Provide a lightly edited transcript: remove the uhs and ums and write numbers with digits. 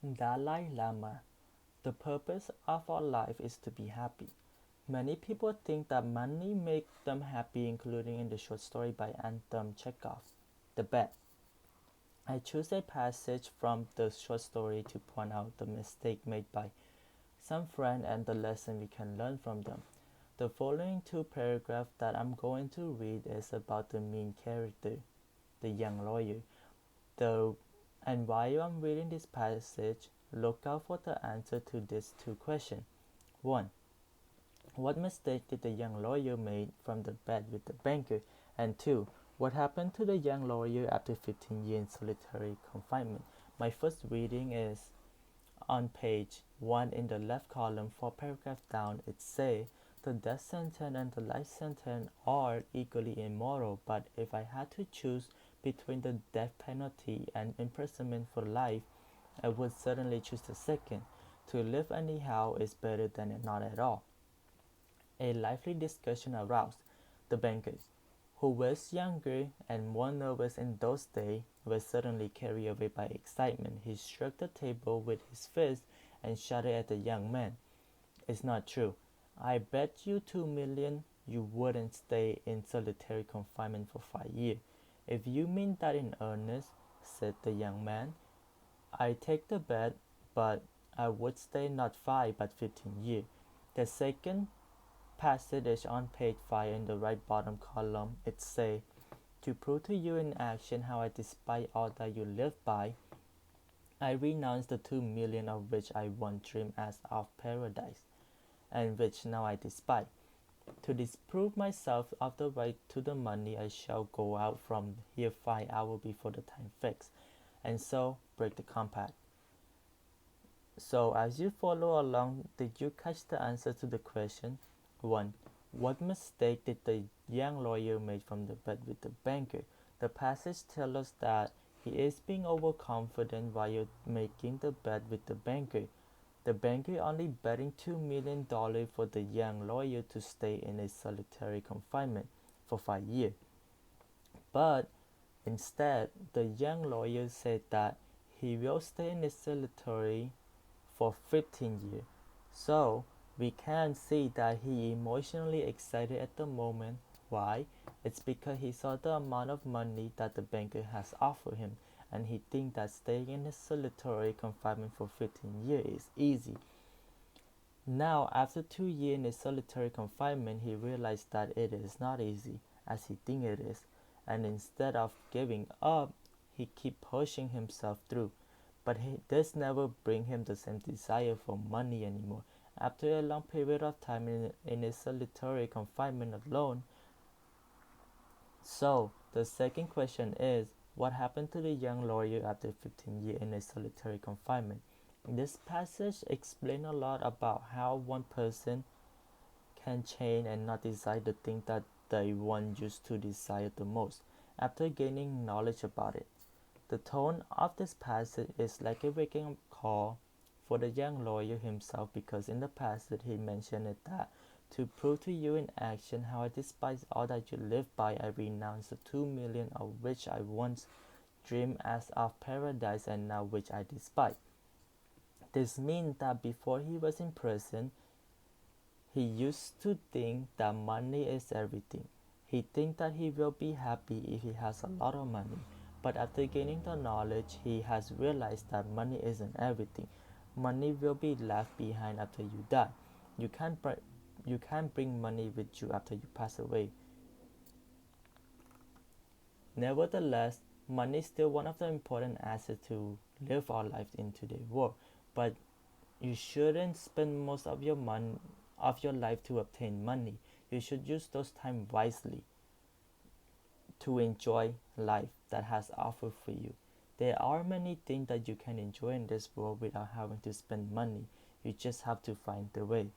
Dalai Lama. The purpose of our life is to be happy. Many people think that money makes them happy, including in the short story by Anton Chekhov, The Bet. I choose a passage from the short story to point out the mistake made by some friend and the lesson we can learn from them. The following two paragraphs that I'm going to read is about the main character, the young lawyer. The and while I'm reading this passage, look out for the answer to these two questions. 1. What mistake did the young lawyer make from the bet with the banker? And 2. What happened to the young lawyer after 15 years in solitary confinement? My first reading is on page 1 in the left column, 4 paragraphs down. It says, the death sentence and the life sentence are equally immoral, but if I had to choose between the death penalty and imprisonment for life, I would certainly choose the second. To live anyhow is better than not at all. A lively discussion aroused. The banker, who was younger and more nervous in those days, was suddenly carried away by excitement. He struck the table with his fist and shouted at the young man, "It's not true. I bet you 2 million you wouldn't stay in solitary confinement for 5 years." "If you mean that in earnest," said the young man, "I take the bet, but I would stay not 5 but 15 years." The second passage on page 5 in the right bottom column, it says, "To prove to you in action how I despise all that you live by, I renounce the 2 million of which I once dreamed as of paradise, and which now I despise. To disprove myself of the right to the money, I shall go out from here 5 hours before the time fixed, and so break the compact." So as you follow along, did you catch the answer to the question? 1. What mistake did the young lawyer make from the bet with the banker? The passage tells us that he is being overconfident while making the bet with the banker. The banker only betting $2 million for the young lawyer to stay in a solitary confinement for 5 years. But instead, the young lawyer said that he will stay in a solitary for 15 years. So we can see that he emotionally excited at the moment. Why? It's because he saw the amount of money that the banker has offered him, and he thinks that staying in a solitary confinement for 15 years is easy. Now, after 2 years in a solitary confinement, he realized that it is not easy as he thinks it is, and instead of giving up, he keep pushing himself through. But this never bring him the same desire for money anymore. After a long period of time in a solitary confinement alone. So, the second question is, what happened to the young lawyer after 15 years in a solitary confinement? This passage explains a lot about how one person can change and not desire the thing that they once used to desire the most after gaining knowledge about it. The tone of this passage is like a waking up call for the young lawyer himself, because in the passage he mentioned it that to prove to you in action how I despise all that you live by, I renounce the 2 million of which I once dreamed as of paradise and now which I despise. This means that before he was in prison, he used to think that money is everything. He thinks that he will be happy if he has a lot of money. But after gaining the knowledge, he has realized that money isn't everything. Money will be left behind after you die. You can't bring money with you after you pass away. Nevertheless, money is still one of the important assets to live our lives in today's world. But you shouldn't spend most of your life to obtain money. You should use those time wisely to enjoy life that has offered for you. There are many things that you can enjoy in this world without having to spend money. You just have to find the way.